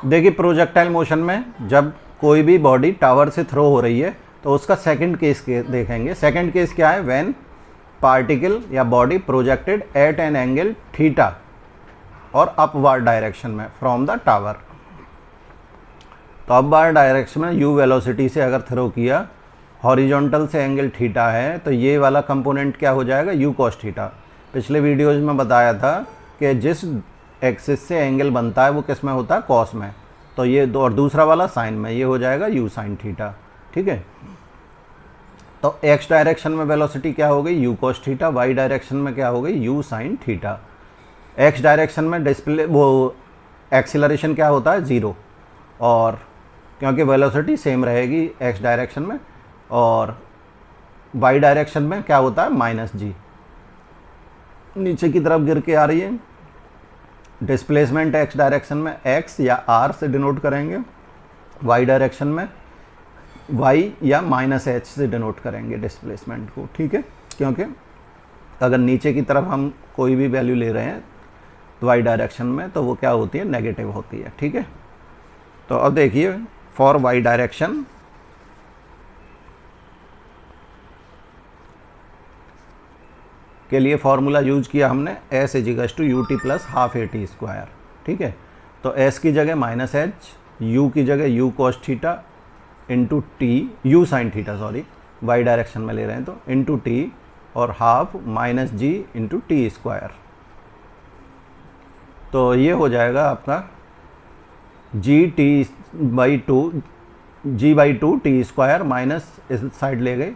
देखिए projectile motion में जब कोई भी बॉडी टावर से थ्रो हो रही है तो उसका सेकंड केस देखेंगे। सेकंड केस क्या है? व्हेन पार्टिकल या body projected at an angle theta और अपवर्ड डायरेक्शन में फ्रॉम द टावर। तो अपवर्ड डायरेक्शन में यू वेलोसिटी से अगर थ्रो किया, हॉरिजॉन्टल से एंगल थीटा है, तो ये वाला कंपोनेंट क्या हो जाएगा? You cos theta. पिछले वीडियोज में बताया था कि जिस एक्सिस से एंगल बनता है वो किस में होता है? कॉस में। तो ये और दूसरा वाला साइन में, ये हो जाएगा यू साइन थीटा। ठीक है, तो एक्स डायरेक्शन में वेलोसिटी क्या हो गई? U cos theta. Y direction में क्या हो गई? U sine theta. X direction में डिस्प्ले वो एक्सीलरेशन क्या होता है? ज़ीरो, और क्योंकि वेलोसिटी सेम रहेगी एक्स डायरेक्शन में, और वाई डायरेक्शन में क्या होता है? माइनस जी, नीचे की तरफ गिर के आ रही है। डिस्प्लेसमेंट एक्स डायरेक्शन में एक्स या आर से डिनोट करेंगे, वाई डायरेक्शन में वाई या माइनस एच से डिनोट करेंगे डिस्प्लेसमेंट को। ठीक है, क्योंकि अगर नीचे की तरफ हम कोई भी वैल्यू ले रहे हैं वाई डायरेक्शन में तो वो क्या होती है? नेगेटिव होती है। ठीक है, तो अब देखिए फॉर वाई डायरेक्शन के लिए फॉर्मूला यूज किया हमने s equals to u t plus half a t square. ठीक है, तो एस की जगह माइनस एच, यू की जगह u cos theta into t, u sine theta sorry, y direction में ले रहे हैं तो इंटू टी, और half minus g into t square. तो ये हो जाएगा आपका g t by two, g by two t square minus इस साइड ले गए,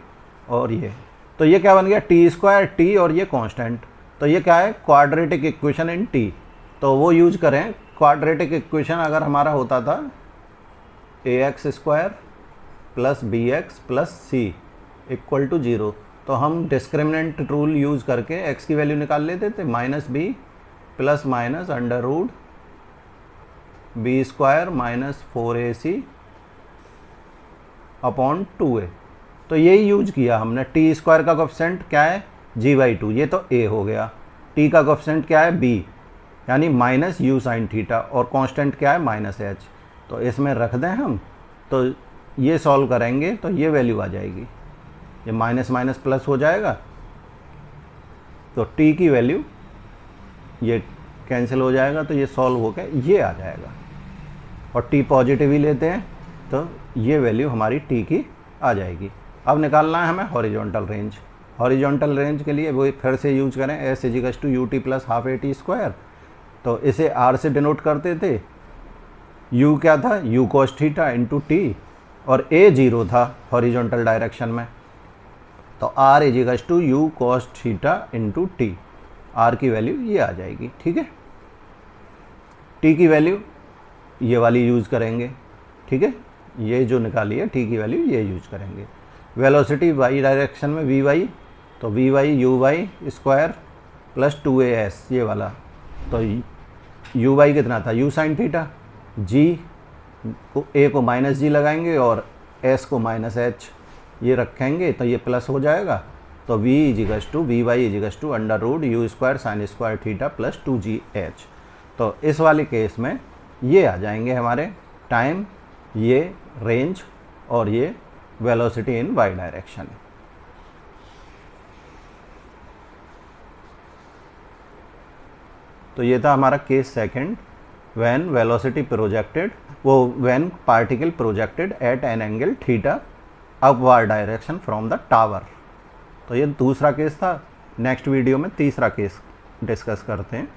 और ये तो ये क्या बन गया? टी स्क्वायर टी, और ये कांस्टेंट। तो ये क्या है? Quadratic equation in T. तो वो यूज करें। क्वाड्रेटिक इक्वेशन अगर हमारा होता था A X square plus B X plus C equal to 0, तो हम डिस्क्रिमिनेंट रूल यूज़ करके एक्स की वैल्यू निकाल लेते थे, minus B plus minus under root B square minus 4ac upon 2a। तो यही यूज किया हमने। टी स्क्वायर का कोएफिशिएंट क्या है? जी बाई टू, ये तो a हो गया। टी का कोएफिशिएंट क्या है? b, यानी माइनस यू साइन थीटा, और कांस्टेंट क्या है? Minus H. तो इसमें रख दें हम, तो ये सॉल्व करेंगे तो ये वैल्यू आ जाएगी, ये माइनस माइनस प्लस हो जाएगा, तो टी की वैल्यू ये कैंसिल हो जाएगा, तो ये सॉल्व होकर ये आ जाएगा। और टी पॉजिटिव ही लेते हैं तो ये वैल्यू हमारी टी की आ जाएगी। अब निकालना है हमें हॉरिजॉन्टल रेंज। हॉरिजॉन्टल रेंज के लिए वो फिर से यूज करें s equals to u t plus half a t square. तो इसे आर से डिनोट करते थे। यू क्या था? U cos theta into t, और ए 0 था हॉरिजॉन्टल डायरेक्शन में, तो r equals to u cos theta into t. R की वैल्यू ये आ जाएगी। ठीक है, टी की वैल्यू ये वाली यूज़ करेंगे। ठीक है, ये जो निकाली है टी की वैल्यू ये यूज करेंगे। वेलोसिटी वाई डायरेक्शन में वी वाई, तो v y u y square plus 2as ये वाला, तो यू वाई कितना था? You sine theta. जी को ए को माइनस जी लगाएंगे और एस को माइनस एच ये रखेंगे, तो ये प्लस हो जाएगा। तो v equals to v y equals to under root u square sine square theta plus 2gh। तो इस वाले केस में ये आ जाएंगे हमारे टाइम, ये रेंज, और ये वेलोसिटी इन वाई डायरेक्शन। तो ये था हमारा case second, when velocity projected, वो when particle projected at an angle theta upward direction from the tower. तो ये दूसरा केस था। नेक्स्ट वीडियो में तीसरा केस डिस्कस करते हैं।